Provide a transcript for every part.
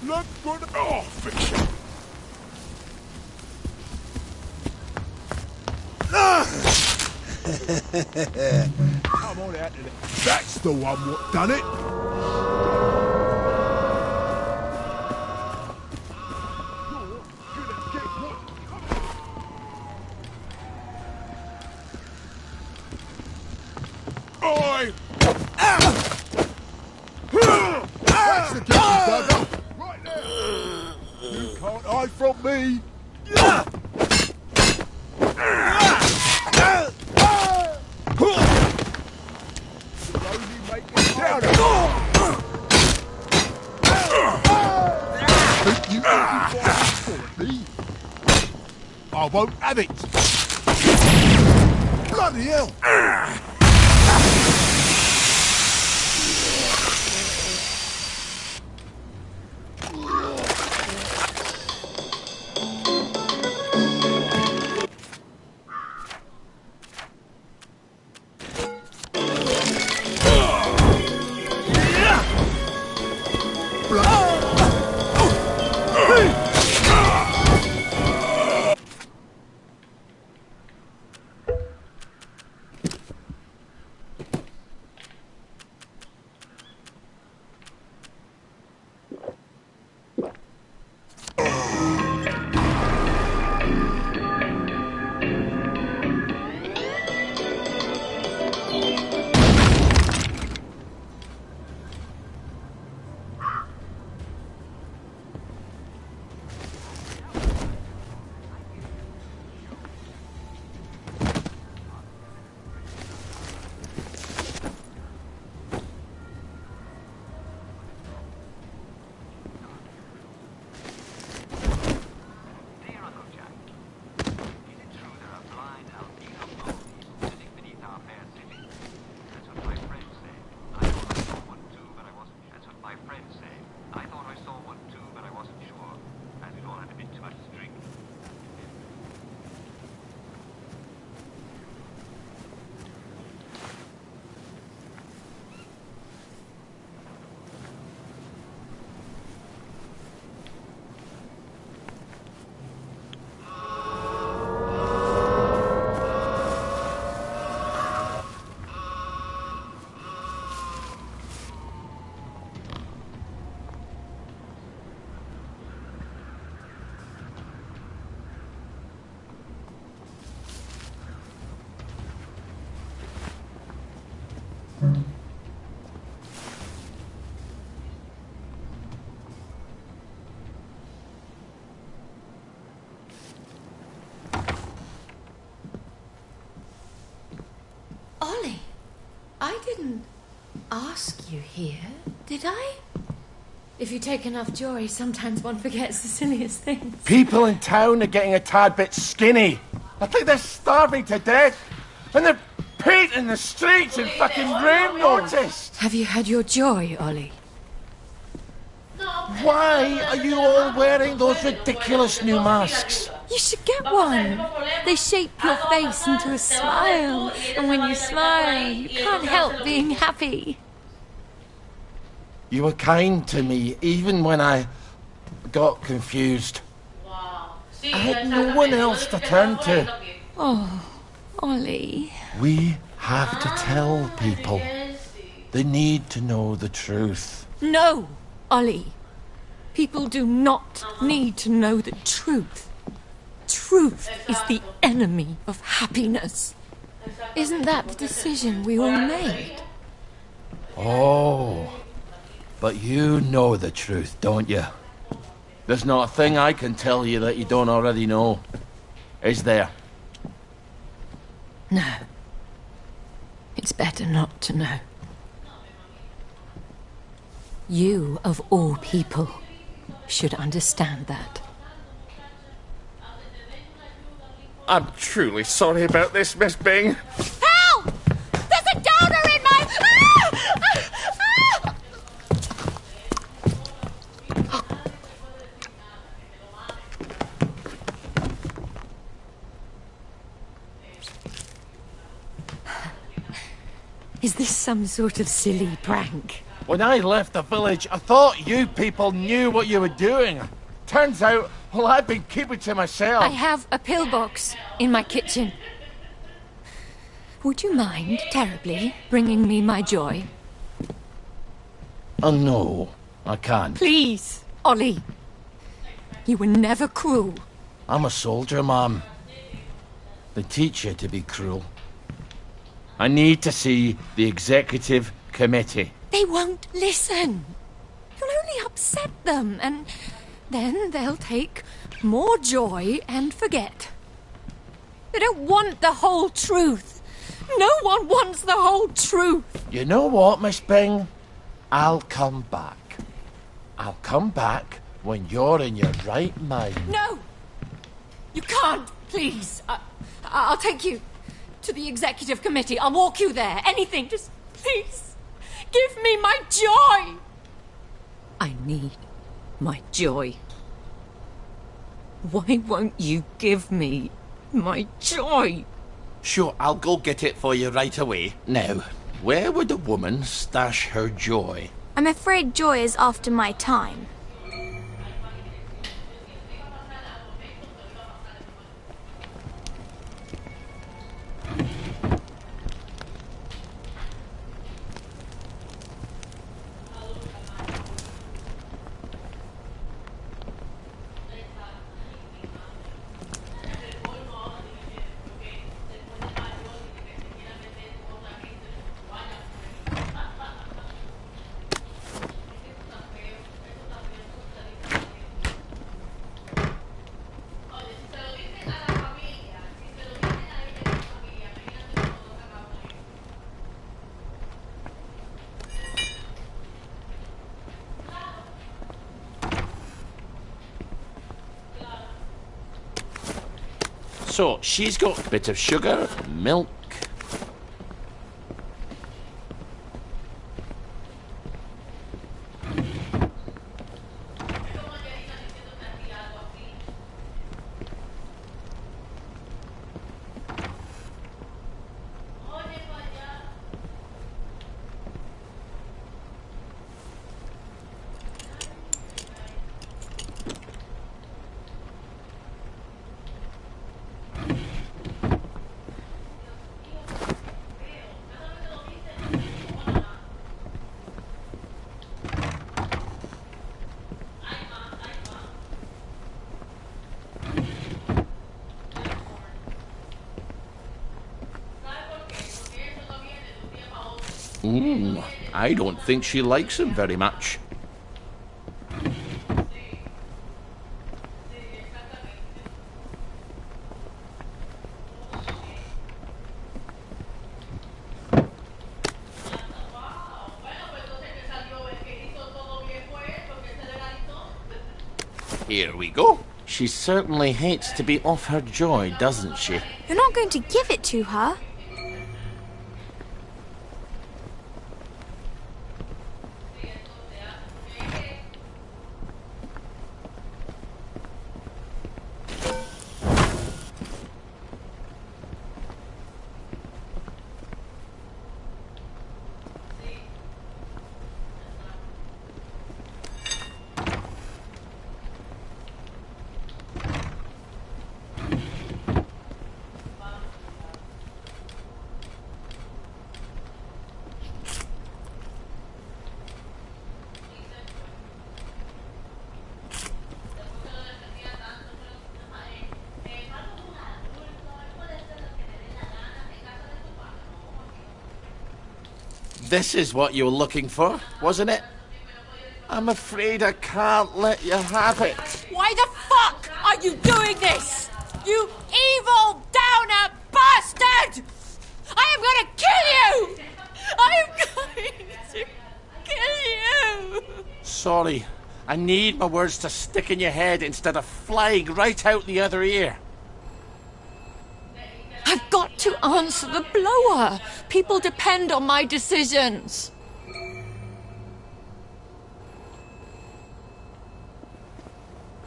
Look for the... Oh, fiction! Come on out of there. That's the one what done it. Oi! That's the guilty bugger! Right there! You can't hide from me! Slowly make it down! Think you can fight for me? I won't have it! Bloody hell! Ollie, I didn't ask you here, did I? If you take enough joy, sometimes one forgets the silliest things. People in town are getting a tad bit skinny. I think they're starving to death. And they're painting the streets in fucking rainbows. Have you had your joy, Ollie? Why are you all wearing those ridiculous new masks? You should get one. They shape your face into a smile. And when you smile, you can't help being happy. You were kind to me, even when I got confused. I had no one else to turn to. Oh, Ollie. We have to tell people. They need to know the truth. No, Ollie. People do not need to know the truth. Truth is the enemy of happiness. Isn't that the decision we all made? Oh, but you know the truth, don't you? There's not a thing I can tell you that you don't already know. Is there? No. It's better not to know. You, of all people, should understand that. I'm truly sorry about this, Miss Byng. Help! There's a donor in my... Is this some sort of silly prank? When I left the village, I thought you people knew what you were doing. Turns out, well, I've been keeping to myself. I have a pillbox in my kitchen. Would you mind terribly bringing me my joy? Oh, no, I can't. Please, Ollie. You were never cruel. I'm a soldier, Mum. They teach you to be cruel. I need to see the executive committee. They won't listen. You'll only upset them, and then they'll take more joy and forget. They don't want the whole truth. No one wants the whole truth. You know what, Miss Byng? I'll come back. I'll come back when you're in your right mind. No! You can't, please. I'll take you to the executive committee. I'll walk you there. Anything. Just please give me my joy. I need my joy. Why won't you give me my joy? Sure, I'll go get it for you right away. Now, where would a woman stash her joy? I'm afraid joy is after my time. So, she's got a bit of sugar, milk. I don't think she likes him very much. Here we go. She certainly hates to be off her joy, doesn't she? You're not going to give it to her? This is what you were looking for, wasn't it? I'm afraid I can't let you have it. Why the fuck are you doing this? You evil downer bastard! I am going to kill you! I am going to kill you! Sorry, I need my words to stick in your head instead of flying right out the other ear. I've got to answer the blower. People depend on my decisions.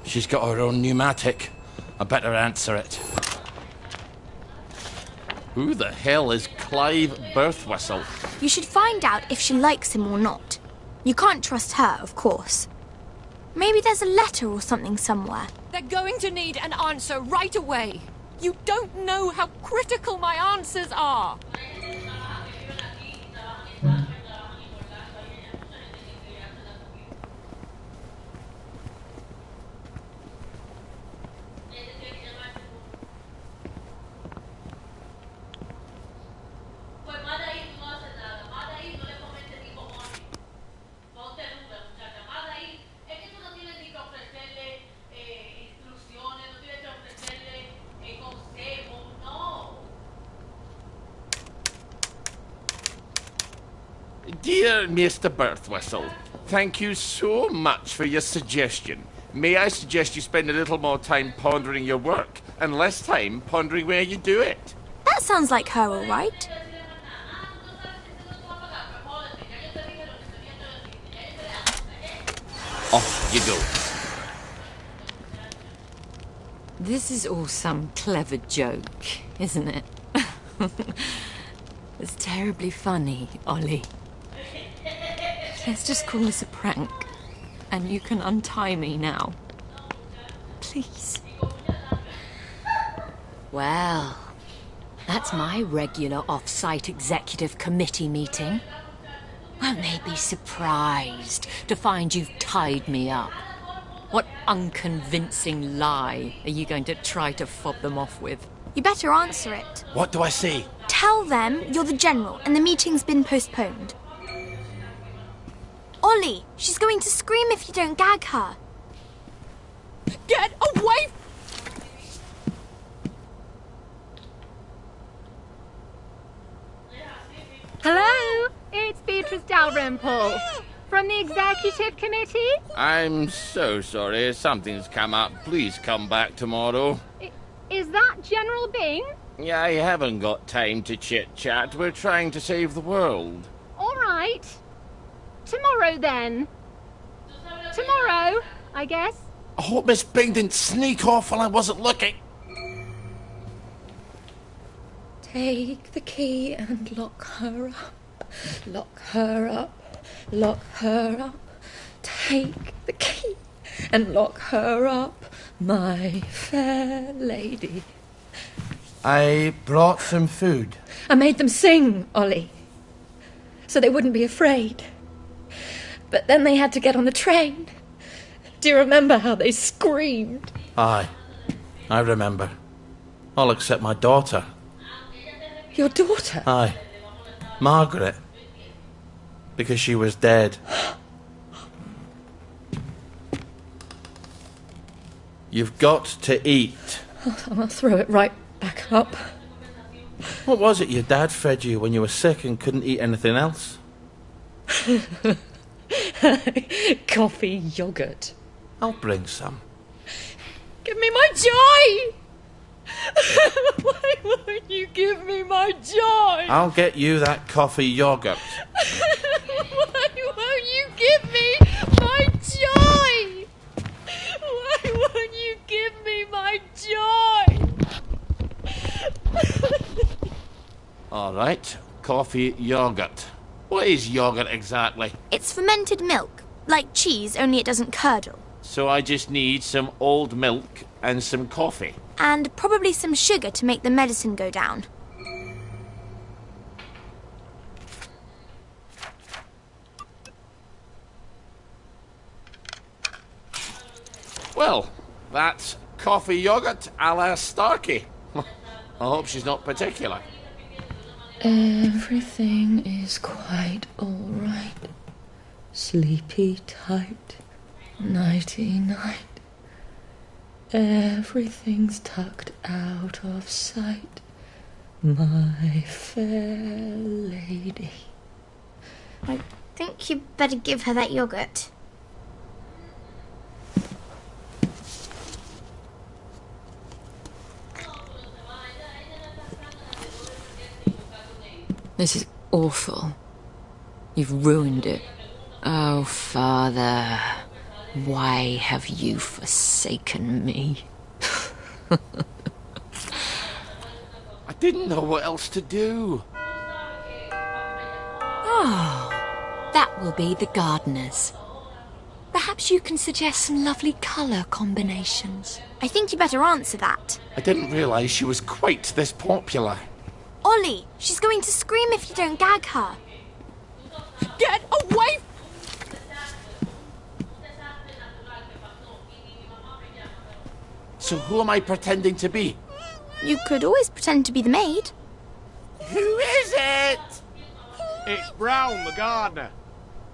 She's got her own pneumatic. I better answer it. Who the hell is Clive Birthwhistle? You should find out if she likes him or not. You can't trust her, of course. Maybe there's a letter or something somewhere. They're going to need an answer right away. You don't know how critical my answers are. Dear Mr. Birthwhistle, thank you so much for your suggestion. May I suggest you spend a little more time pondering your work and less time pondering where you do it? That sounds like her, all right. Off you go. This is all some clever joke, isn't it? It's terribly funny, Ollie. Let's just call this a prank, and you can untie me now. Please. Well, that's my regular off-site executive committee meeting. Won't they be surprised to find you've tied me up? What unconvincing lie are you going to try to fob them off with? You better answer it. What do I say? Tell them you're the general and the meeting's been postponed. Ollie, she's going to scream if you don't gag her. Get away! Hello, it's Beatrice Dalrymple from the Executive Committee. I'm so sorry. Something's come up. Please come back tomorrow. Is that General Byng? Yeah, I haven't got time to chit-chat. We're trying to save the world. All right. Tomorrow, then. Tomorrow, I guess. I hope Miss Byng didn't sneak off while I wasn't looking. Take the key and lock her up. Lock her up. Lock her up. Take the key and lock her up, my fair lady. I brought some food. I made them sing, Ollie, so they wouldn't be afraid. But then they had to get on the train. Do you remember how they screamed? Aye, I remember. All except my daughter. Your daughter? Aye, Margaret. Because she was dead. You've got to eat. I'll throw it right back up. What was it your dad fed you when you were sick and couldn't eat anything else? Coffee yogurt. I'll bring some. Give me my joy! Why won't you give me my joy? I'll get you that coffee yogurt. Why won't you give me my joy? Why won't you give me my joy? All right, coffee yogurt. What is yogurt exactly? It's fermented milk, like cheese, only it doesn't curdle. So I just need some old milk and some coffee. And probably some sugar to make the medicine go down. Well, that's coffee yogurt a la Starkey. I hope she's not particular. Everything is quite all right. Sleepy tight, nighty-night. Everything's tucked out of sight, my fair lady. I think you better give her that yogurt. This is awful. You've ruined it. Oh, Father, why have you forsaken me? I didn't know what else to do. Oh, That will be the gardener's. Perhaps you can suggest some lovely colour combinations. I think you better answer that. I didn't realise she was quite this popular. Ollie, she's going to scream if you don't gag her. Get away! So who am I pretending to be? You could always pretend to be the maid. Who is it? It's Brown, the gardener.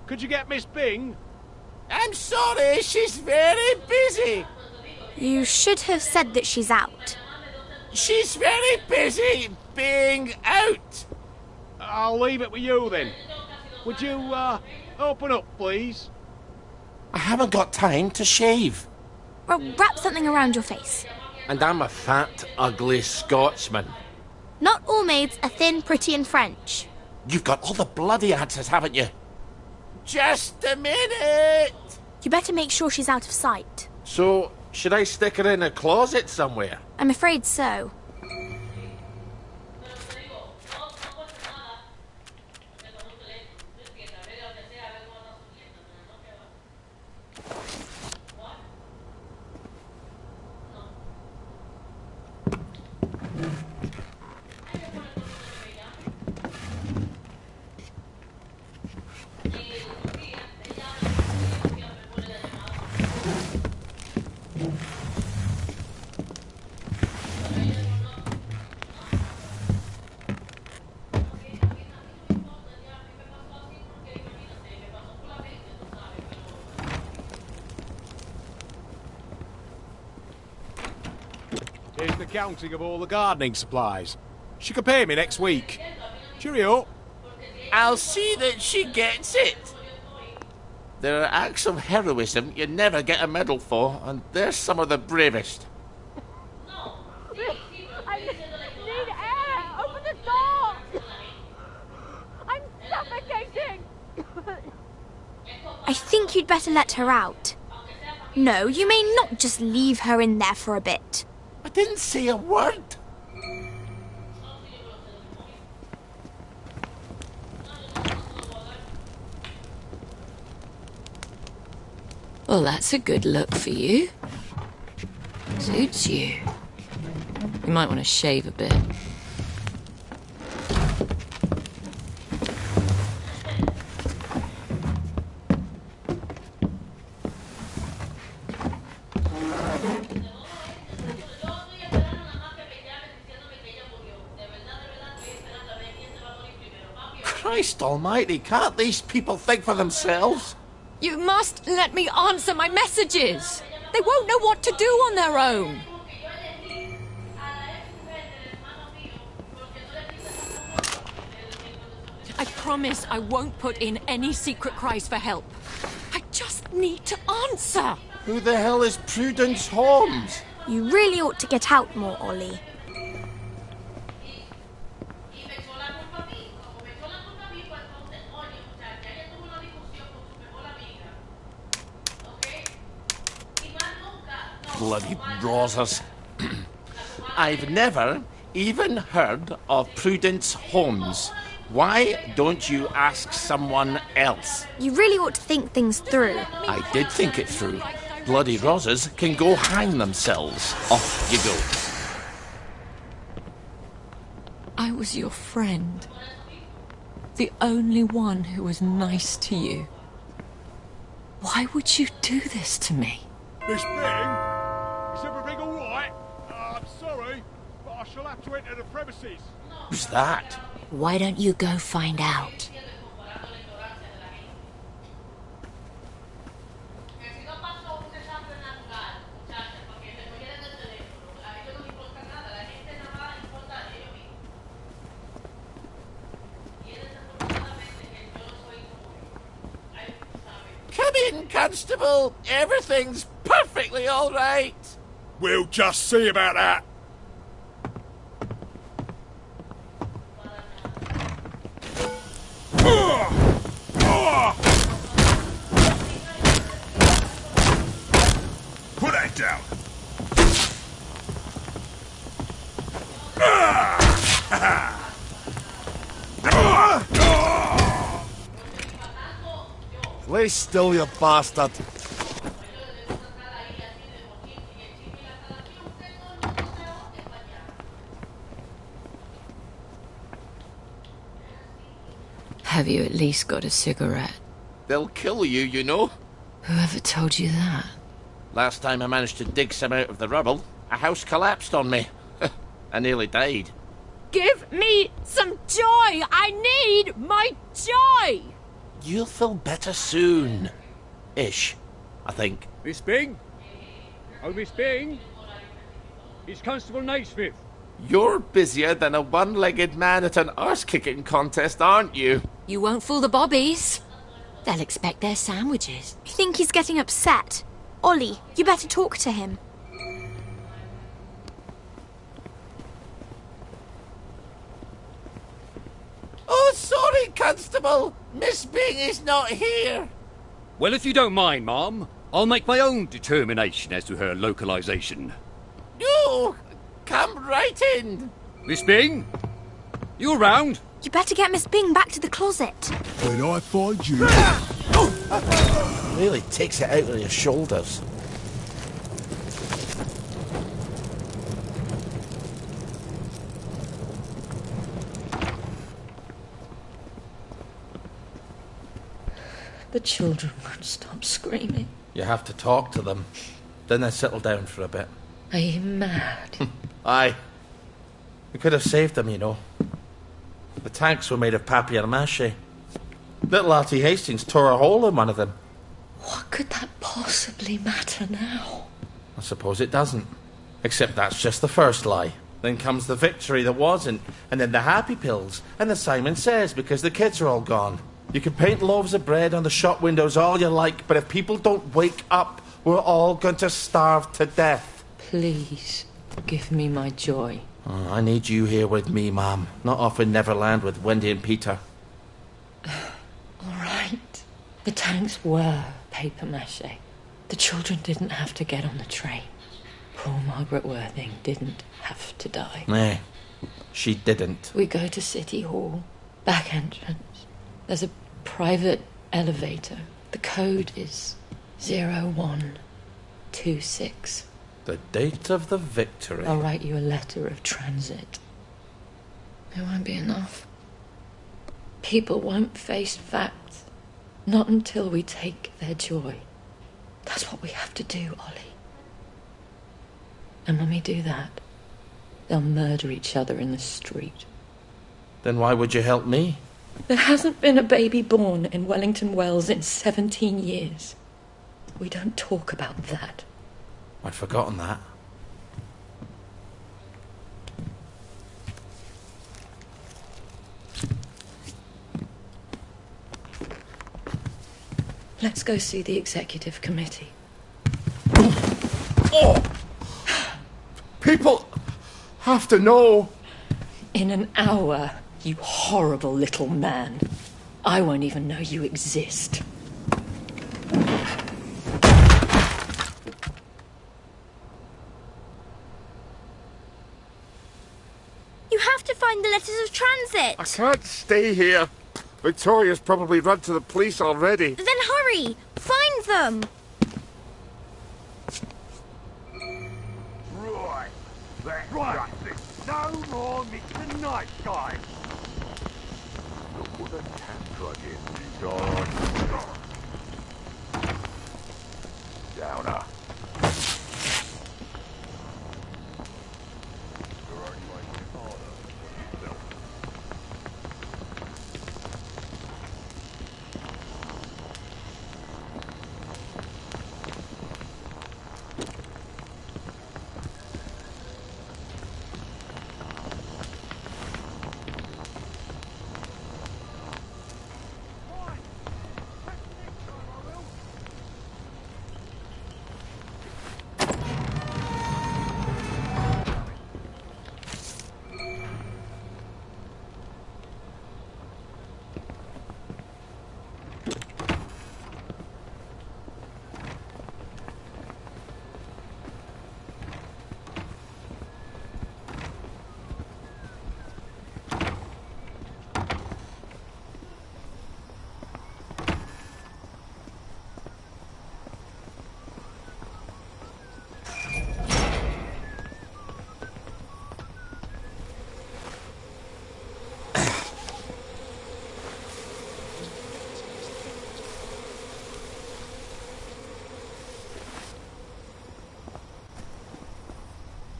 Could you get Miss Byng? I'm sorry, she's very busy. You should have said that she's out. She's very busy being out. I'll leave it with you then. Would you, open up, please? I haven't got time to shave. Well, wrap something around your face. And I'm a fat, ugly Scotsman. Not all maids are thin, pretty and French. You've got all the bloody answers, haven't you? Just a minute. You better make sure she's out of sight. So, should I stick her in a closet somewhere? I'm afraid so. Here's the counting of all the gardening supplies. She can pay me next week. Cheerio. I'll see that she gets it. There are acts of heroism you never get a medal for, and they're some of the bravest. I need air! Open the door! I'm suffocating! I think you'd better let her out. No, you may not just leave her in there for a bit. I didn't say a word. Well, that's a good look for you. Suits you. You might want to shave a bit. Christ almighty, can't these people think for themselves? You must let me answer my messages. They won't know what to do on their own. I promise I won't put in any secret cries for help. I just need to answer. Who the hell is Prudence Holmes? You really ought to get out more, Ollie. Bloody Rosas. I've never even heard of Prudence Holmes. Why don't you ask someone else? You really ought to think things through. I did think it through. Bloody Rosas can go hang themselves. Off you go. I was your friend. The only one who was nice to you. Why would you do this to me? Miss Byng? Is everything all right? I'm sorry, but I shall have to enter the premises. Who's that? Why don't you go find out? Come in, Constable. Everything's perfectly all right. We'll just see about that. Put that down. Lay still, you bastard. Have you at least got a cigarette? They'll kill you, you know. Whoever told you that? Last time I managed to dig some out of the rubble, a house collapsed on me. I nearly died. Give me some joy! I need my joy! You'll feel better soon. Ish, I think. Miss Byng? Oh, Miss Byng? It's Constable Naismith. You're busier than a one-legged man at an arse-kicking contest, aren't you? You won't fool the bobbies. They'll expect their sandwiches. I think he's getting upset. Ollie, you better talk to him. Oh, sorry, Constable. Miss Byng is not here. Well, if you don't mind, Ma'am, I'll make my own determination as to her localization. No, come right in. Miss Byng? You around? You better get Miss Byng back to the closet. When I find you... Really takes it out of your shoulders. The children won't stop screaming. You have to talk to them. Then they settle down for a bit. Are you mad? Aye. We could have saved them, you know. The tanks were made of papier-mâché. Little Artie Hastings tore a hole in one of them. What could that possibly matter now? I suppose it doesn't. Except that's just the first lie. Then comes the victory that wasn't, and then the happy pills, and the Simon Says because the kids are all gone. You can paint loaves of bread on the shop windows all you like, but if people don't wake up, we're all going to starve to death. Please, give me my joy. Oh, I need you here with me, Ma'am. Not off in Neverland with Wendy and Peter. All right. The tanks were papier-mâché. The children didn't have to get on the train. Poor Margaret Worthing didn't have to die. Nay, she didn't. We go to City Hall, back entrance. There's a private elevator. The code is 0126. The date of the victory. I'll write you a letter of transit. It won't be enough. People won't face facts. Not until we take their joy. That's what we have to do, Ollie. And when we do that, they'll murder each other in the street. Then why would you help me? There hasn't been a baby born in Wellington Wells in 17 years. We don't talk about that. I'd forgotten that. Let's go see the executive committee. Oh! People have to know. In an hour, you horrible little man. I won't even know you exist. You have to find the letters of transit. I can't stay here. Victoria's probably run to the police already. Then hurry. Find them. Right. Right. No more mixing night, guys. Look what the tap plug is. Downer. You're only making it harder for yourself.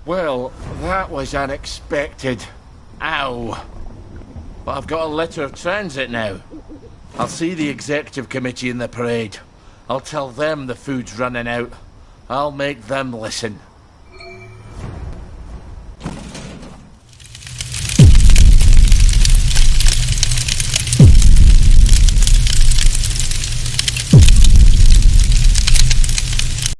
Well, that was unexpected. Ow. But I've got a letter of transit now. I'll see the executive committee in the parade. I'll tell them the food's running out. I'll make them listen.